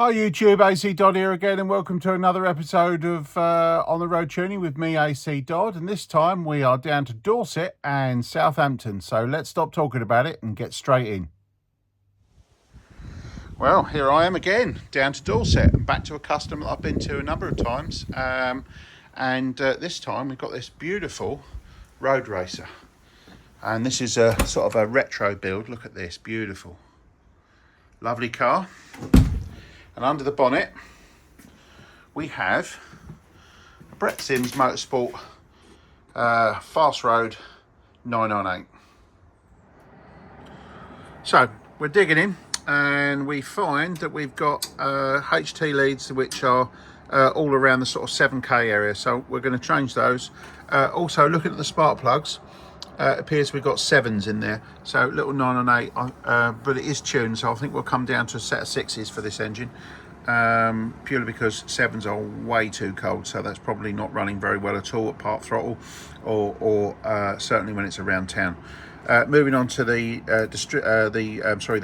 Hi YouTube, ACDodd here again, and welcome to another episode of On the Road Tuning with me, ACDodd. And this time we are down to Dorset and Southampton. So let's stop talking about it and get straight in. Well, here I am again, down to Dorset and back to a customer that I've been to a number of times. This time we've got this beautiful road racer. And this is a sort of a retro build. Look at this, beautiful. Lovely car. And under the bonnet, we have a Brett Sims Motorsport Fast Road 998. So we're digging in, and we find that we've got HT leads which are all around the sort of 7k area. So we're going to change those. Also, looking at the spark plugs, it appears we've got 7s in there, so little 9 and 8, but it is tuned, so I think we'll come down to a set of 6s for this engine, purely because 7s are way too cold, so that's probably not running very well at all at part throttle, or certainly when it's around town. Moving on to the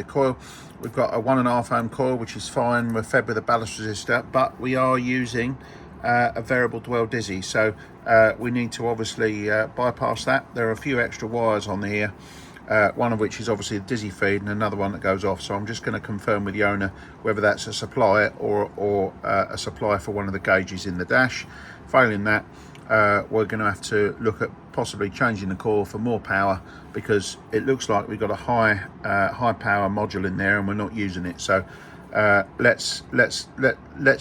coil, we've got a 1.5 ohm coil, which is fine. We're fed with a ballast resistor, but we are using a variable dwell dizzy, so we need to obviously bypass that. There are a few extra wires on here, one of which is obviously a dizzy feed and another one that goes off, so I'm just going to confirm with the owner whether that's a supply or a supply for one of the gauges in the dash. Failing that, we're going to have to look at possibly changing the coil for more power, because it looks like we've got a high power module in there and we're not using it. So let's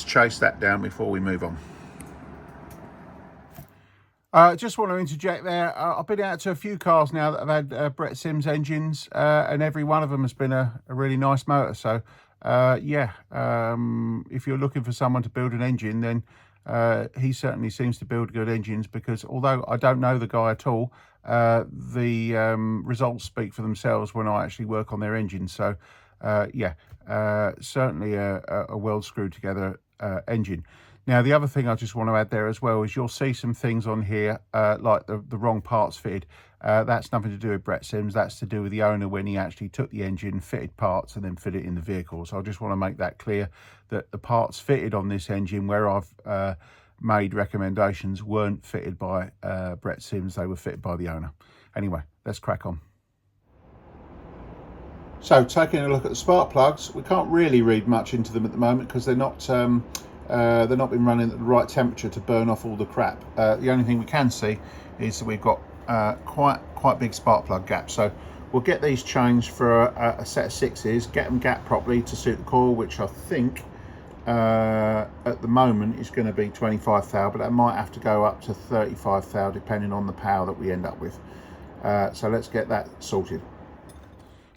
chase that down before we move on. Just want to interject there. I've been out to a few cars now that have had Brett Sims engines, and every one of them has been a really nice motor. So, if you're looking for someone to build an engine, then he certainly seems to build good engines, because although I don't know the guy at all, the results speak for themselves when I actually work on their engines. So, certainly a well screwed together engine. Now, the other thing I just want to add there as well is you'll see some things on here like the wrong parts fitted. That's nothing to do with Brett Sims. That's to do with the owner when he actually took the engine, fitted parts, and then fit it in the vehicle. So I just want to make that clear, that the parts fitted on this engine where I've made recommendations weren't fitted by Brett Sims. They were fitted by the owner. Anyway, let's crack on. So, taking a look at the spark plugs, we can't really read much into them at the moment because they're not been running at the right temperature to burn off all the crap. The only thing we can see is that we've got quite big spark plug gaps. So we'll get these changed for a set of 6s, get them gapped properly to suit the coil, which I think at the moment is going to be 25 thou, but that might have to go up to 35 thou depending on the power that we end up with. So let's get that sorted.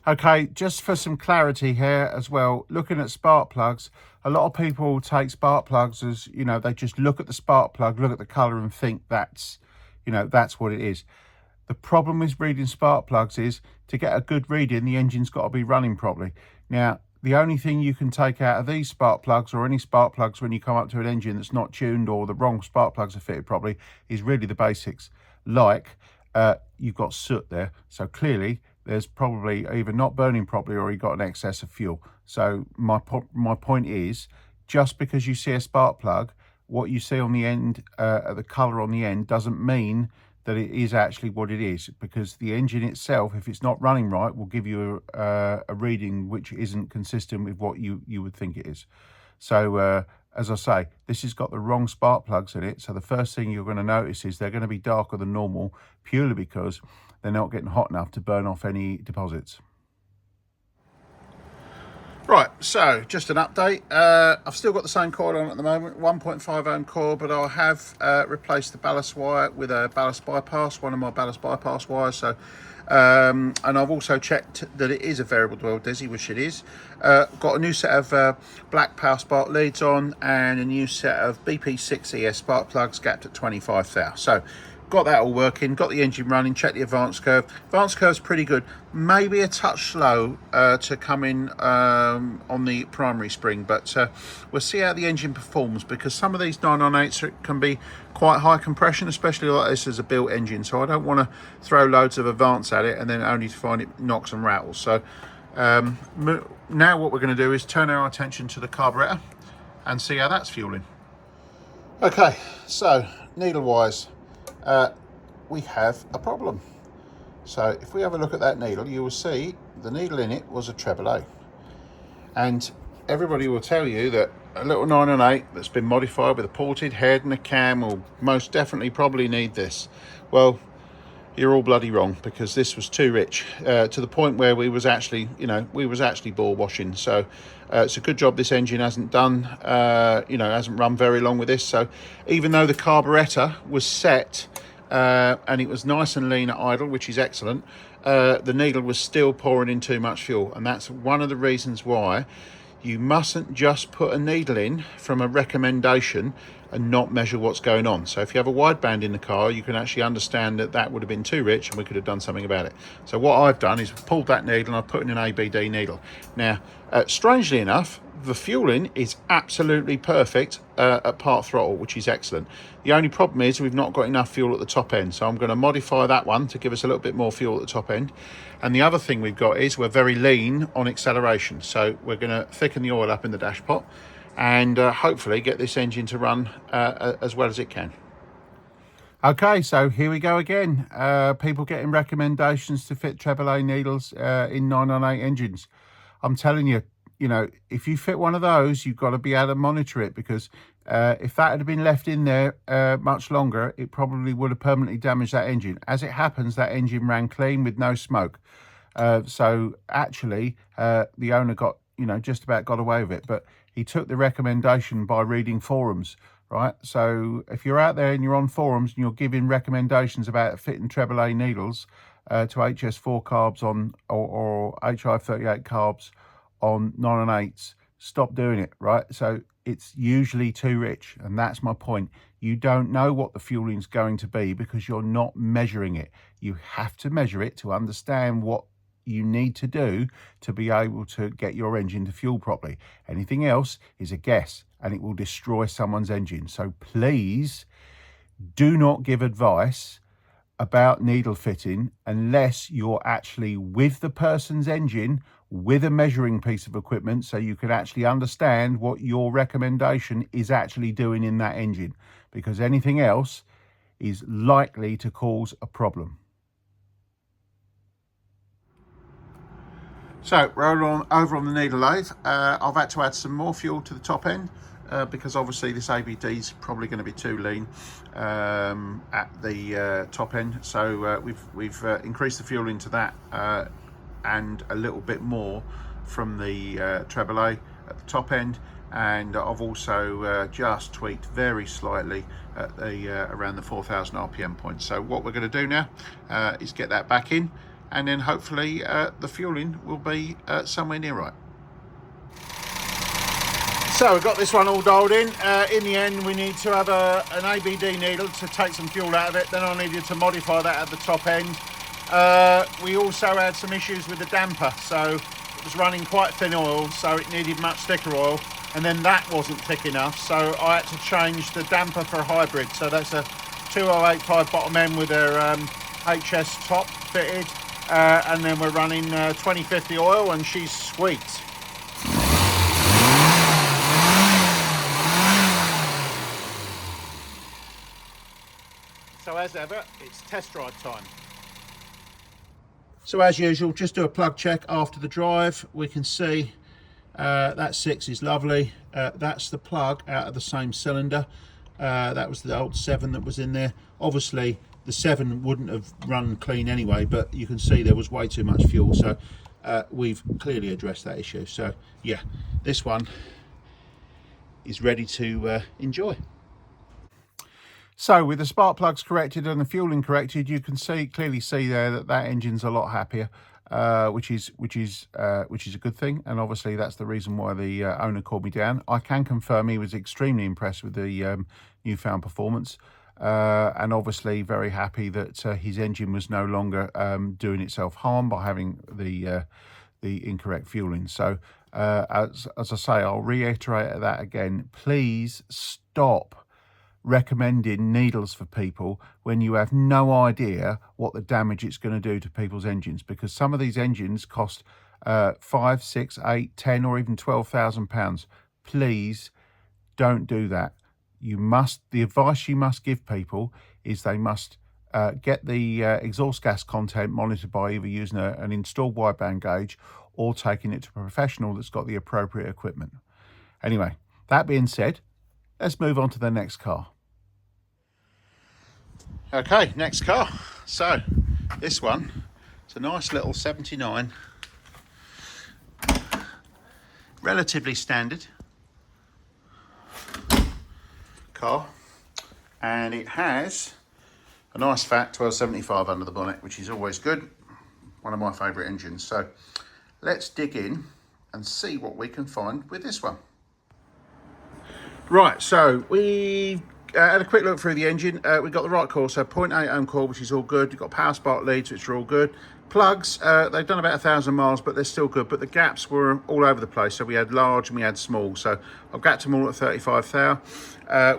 Okay, just for some clarity here as well, looking at spark plugs, a lot of people take spark plugs as, you know, they just look at the spark plug, look at the colour and think that's, you know, that's what it is. The problem with reading spark plugs is, to get a good reading, the engine's got to be running properly. Now, the only thing you can take out of these spark plugs, or any spark plugs when you come up to an engine that's not tuned or the wrong spark plugs are fitted properly, is really the basics. Like, you've got soot there, so clearly there's probably either not burning properly or you got an excess of fuel. So my point is, just because you see a spark plug, what you see on the end, the colour on the end, doesn't mean that it is actually what it is, because the engine itself, if it's not running right, will give you a reading which isn't consistent with what you would think it is. So as I say, this has got the wrong spark plugs in it. So the first thing you're going to notice is they're going to be darker than normal, purely because they're not getting hot enough to burn off any deposits. Right, so just an update. I've still got the same coil on at the moment, 1.5 ohm coil, but I have replaced the ballast wire with a ballast bypass, one of my ballast bypass wires. So, and I've also checked that it is a variable dwell dizzy, which it is. Got a new set of black power spark leads on, and a new set of BP6 ES spark plugs gapped at 25 thou. So got that all working, got the engine running, checked the advance curve. Advance curve's pretty good, maybe a touch slow to come in on the primary spring, but we'll see how the engine performs, because some of these 998s can be quite high compression, especially like this as a built engine, so I don't want to throw loads of advance at it and then only to find it knocks and rattles. So Now what we're going to do is turn our attention to the carburetor and see how that's fueling. Okay, so needle wise, we have a problem. So if we have a look at that needle, you will see the needle in it was a treble A. And everybody will tell you that a little 9 and 8 that's been modified with a ported head and a cam will most definitely probably need this. Well, you're all bloody wrong, because this was too rich, to the point where we was actually, bore washing. So it's a good job this engine hasn't done, hasn't run very long with this. So even though the carburetor was set and it was nice and lean at idle, which is excellent, the needle was still pouring in too much fuel. And that's one of the reasons why you mustn't just put a needle in from a recommendation and not measure what's going on. So if you have a wideband in the car, you can actually understand that that would have been too rich and we could have done something about it. So what I've done is pulled that needle and I've put in an ABD needle. Now, strangely enough, the fueling is absolutely perfect at part throttle, which is excellent. The only problem is we've not got enough fuel at the top end. So I'm going to modify that one to give us a little bit more fuel at the top end. And the other thing we've got is we're very lean on acceleration. So we're going to thicken the oil up in the dash pot and hopefully get this engine to run as well as it can. Okay, so here we go again. People getting recommendations to fit treble A needles in 998 engines. I'm telling you, if you fit one of those, you've got to be able to monitor it, because if that had been left in there much longer, it probably would have permanently damaged that engine. As it happens, that engine ran clean with no smoke. So actually, the owner got, just about got away with it, but he took the recommendation by reading forums, right? So if you're out there and you're on forums and you're giving recommendations about fitting treble A needles to HS4 carbs on or HI38 carbs on 9 and 8s, stop doing it, right? So it's usually too rich, and that's my point. You don't know what the fueling's going to be because you're not measuring it. You have to measure it to understand what you need to do to be able to get your engine to fuel properly. Anything else is a guess and it will destroy someone's engine. So please do not give advice about needle fitting unless you're actually with the person's engine with a measuring piece of equipment, so you can actually understand what your recommendation is actually doing in that engine, because anything else is likely to cause a problem. So we're over on the needle lathe. I've had to add some more fuel to the top end because obviously this ABD is probably going to be too lean at the top end. So we've increased the fuel into that and a little bit more from the treble A at the top end. And I've also just tweaked very slightly at the around the 4,000 RPM point. So what we're going to do now is get that back in, and then hopefully the fueling will be somewhere near right. So we've got this one all dialed in. In the end, we need to have an ABD needle to take some fuel out of it. Then I needed to modify that at the top end. We also had some issues with the damper. So it was running quite thin oil, so it needed much thicker oil. And then that wasn't thick enough, so I had to change the damper for a hybrid. So that's a 2085 bottom end with their HS top fitted. And then we're running 2050 oil, and she's sweet. So as ever, it's test drive time. So as usual, just do a plug check after the drive. We can see that 6 is lovely. That's the plug out of the same cylinder. That was the old 7 that was in there. Obviously, the 7 wouldn't have run clean anyway, but you can see there was way too much fuel. So we've clearly addressed that issue. So yeah, this one is ready to enjoy. So with the spark plugs corrected and the fueling corrected, you can clearly see there that that engine's a lot happier, which is a good thing. And obviously that's the reason why the owner called me down. I can confirm he was extremely impressed with the newfound performance, and obviously very happy that his engine was no longer doing itself harm by having the incorrect fueling. So as I say, I'll reiterate that again. Please stop recommending needles for people when you have no idea what the damage it's going to do to people's engines, because some of these engines cost 5, 6, 8, 10 or even £12,000. Please don't do that. The advice you must give people is they must get the exhaust gas content monitored by either using an installed wideband gauge or taking it to a professional that's got the appropriate equipment. Anyway, that being said, let's move on to the next car. Okay, next car. So this one, it's a nice little 79, relatively standard car, and it has a nice fat 1275 under the bonnet, which is always good. One of my favourite engines. So let's dig in and see what we can find with this one. Right, so we had a quick look through the engine. We've got the right core, so 0.8 ohm core, which is all good. You've got power spark leads, which are all good. Plugs, they've done about 1,000 miles, but they're still good. But the gaps were all over the place. So we had large and we had small. So I've gapped them all at 35 thou.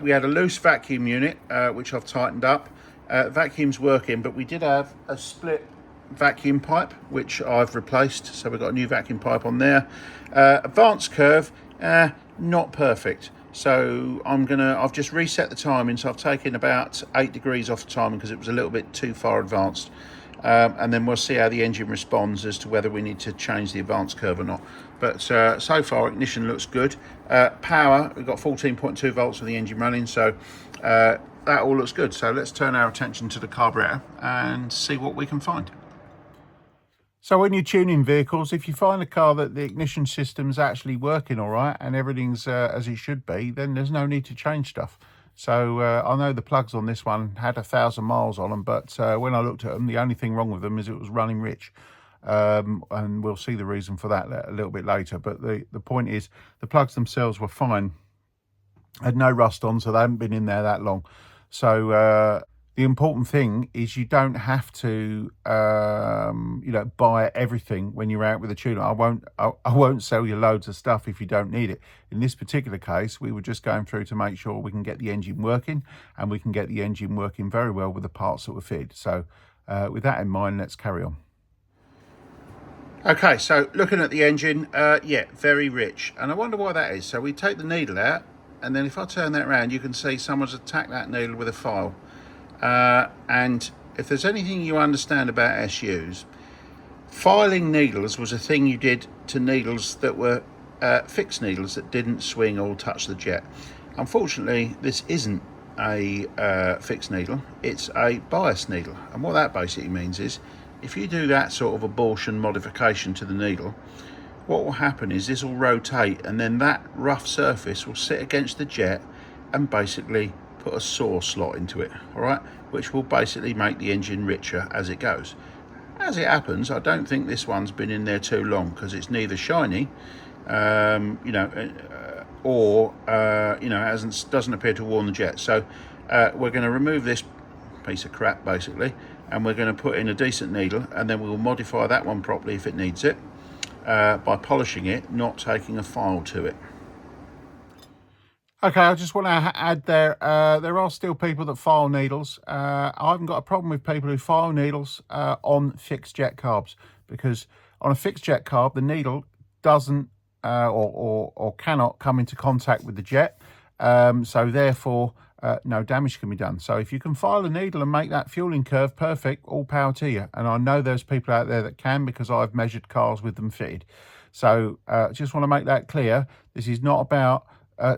We had a loose vacuum unit, which I've tightened up. Vacuum's working, but we did have a split vacuum pipe, which I've replaced. So we've got a new vacuum pipe on there. Advanced curve, not perfect. So I've just reset the timing. So I've taken about 8 degrees off the timing because it was a little bit too far advanced. And then we'll see how the engine responds as to whether we need to change the advanced curve or not. But so far, ignition looks good. Power, we've got 14.2 volts with the engine running, so that all looks good. So let's turn our attention to the carburetor and see what we can find. So when you're tuning vehicles, if you find a car that the ignition system's actually working all right and everything's as it should be, then there's no need to change stuff. So I know the plugs on this one had 1,000 miles on them, but when I looked at them, the only thing wrong with them is it was running rich. And we'll see the reason for that a little bit later. But the point is, the plugs themselves were fine. Had no rust on, so they haven't been in there that long. So the important thing is you don't have to, buy everything when you're out with a tuner. I won't sell you loads of stuff if you don't need it. In this particular case, we were just going through to make sure we can get the engine working, and we can get the engine working very well with the parts that were fitted. So with that in mind, let's carry on. Okay, so looking at the engine, yeah, very rich. And I wonder why that is. So we take the needle out, and then if I turn that around, you can see someone's attacked that needle with a file. And if there's anything you understand about SUs, filing needles was a thing you did to needles that were fixed needles that didn't swing or touch the jet. Unfortunately, this isn't a fixed needle, it's a bias needle. And what that basically means is, if you do that sort of abortion modification to the needle, what will happen is this will rotate, and then that rough surface will sit against the jet and basically put a saw slot into it, all right, which will basically make the engine richer as it goes. As it happens, I don't think this one's been in there too long, because it's neither shiny, or doesn't appear to warn the jet. So we're going to remove this piece of crap basically, and we're going to put in a decent needle, and then we'll modify that one properly if it needs it, by polishing it, not taking a file to it. Okay, I just want to add there are still people that file needles. I haven't got a problem with people who file needles on fixed jet carbs, because on a fixed jet carb, the needle doesn't or cannot come into contact with the jet, so therefore no damage can be done. So if you can file a needle and make that fueling curve perfect, all power to you. And I know there's people out there that can, because I've measured cars with them fitted. So just want to make that clear. This is not about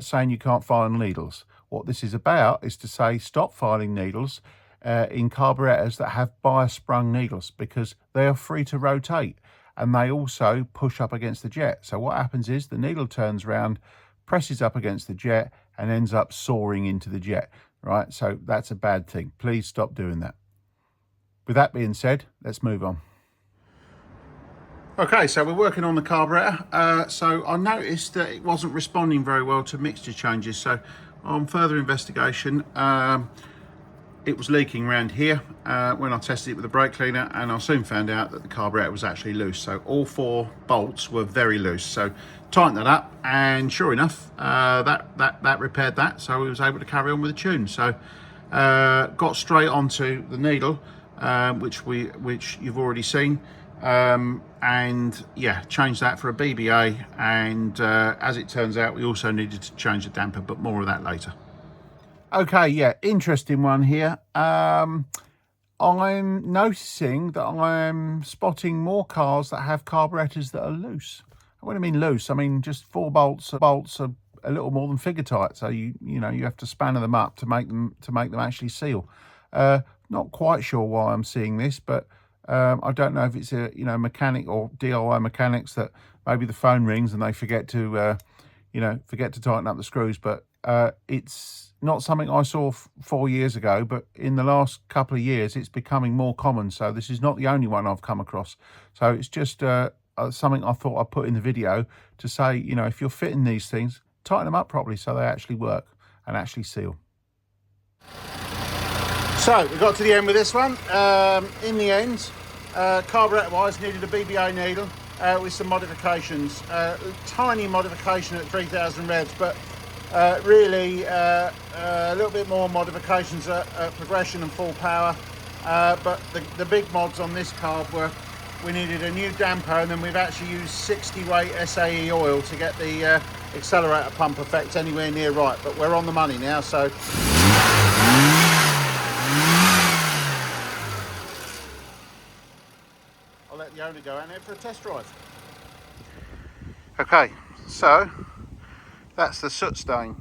saying you can't file needles. What this is about is to say stop filing needles in carburetors that have bias sprung needles, because they are free to rotate and they also push up against the jet. So what happens is the needle turns around, presses up against the jet, and ends up soaring into the jet, right? So that's a bad thing. Please stop doing that. With that being said, let's move on. Okay, so we're working on the carburetor. So I noticed that it wasn't responding very well to mixture changes. So on further investigation, it was leaking around here when I tested it with a brake cleaner, and I soon found out that the carburetor was actually loose. So all 4 bolts were very loose. So tightened that up, and sure enough, that repaired that. So we was able to carry on with the tune. So got straight onto the needle, which you've already seen. and yeah, changed that for a BBA, and as it turns out, we also needed to change the damper, but more of that later. Okay, yeah, interesting one here. I'm noticing that I'm spotting more cars that have carburetors that are loose. When I mean loose, I mean just 4 bolts are a little more than figure tight, so you have to spanner them up to make them actually seal. Not quite sure why I'm seeing this, but I don't know if it's a mechanic or DIY mechanics that maybe the phone rings and they forget to tighten up the screws, but it's not something I saw 4 years ago, but in the last couple of years it's becoming more common, so this is not the only one I've come across. So it's just something I thought I'd put in the video to say, if you're fitting these things, tighten them up properly so they actually work and actually seal. So we got to the end with this one. In the end, carburetor wise, needed a BBA needle with some modifications, tiny modification at 3000 revs, but really a little bit more modifications at progression and full power, but the big mods on this carb were we needed a new damper, and then we've actually used 60 weight SAE oil to get the accelerator pump effect anywhere near right, but we're on the money now, so I'll let the owner go out there for a test drive. Okay, so that's the soot stain.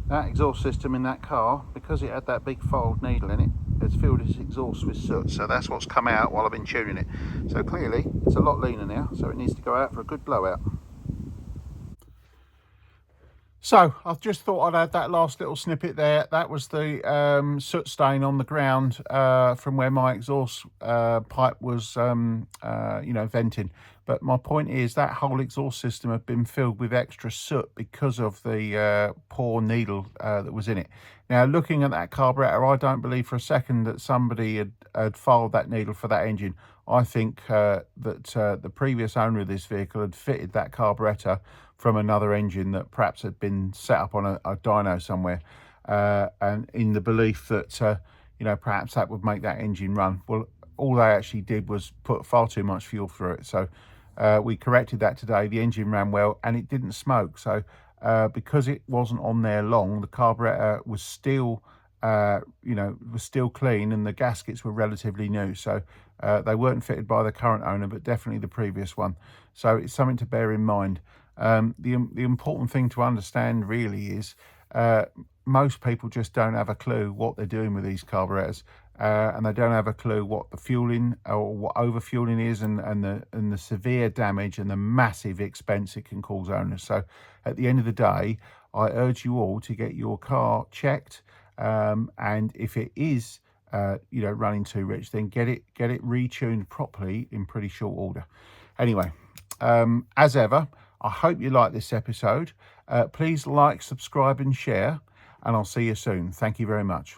That exhaust system in that car, because it had that big fold needle in it, it's filled its exhaust with soot, so that's what's come out while I've been tuning it. So clearly it's a lot leaner now, so it needs to go out for a good blowout. So I've just thought I'd add that last little snippet there. That was the soot stain on the ground from where my exhaust pipe was venting. But my point is that whole exhaust system had been filled with extra soot because of the poor needle that was in it. Now, looking at that carburetor, I don't believe for a second that somebody had filed that needle for that engine. I think that the previous owner of this vehicle had fitted that carburetor from another engine that perhaps had been set up on a dyno somewhere, and in the belief that perhaps that would make that engine run. Well, all they actually did was put far too much fuel through it. So we corrected that today. The engine ran well and it didn't smoke. So because it wasn't on there long, the carburetor was still clean, and the gaskets were relatively new. So they weren't fitted by the current owner, but definitely the previous one. So it's something to bear in mind. The important thing to understand really is most people just don't have a clue what they're doing with these carburetors, and they don't have a clue what the fueling or what overfueling is, and the severe damage and the massive expense it can cause owners. So at the end of the day, I urge you all to get your car checked, and if it is running too rich, then get it retuned properly in pretty short order. Anyway, as ever, I hope you like this episode. Please like, subscribe and share, and I'll see you soon. Thank you very much.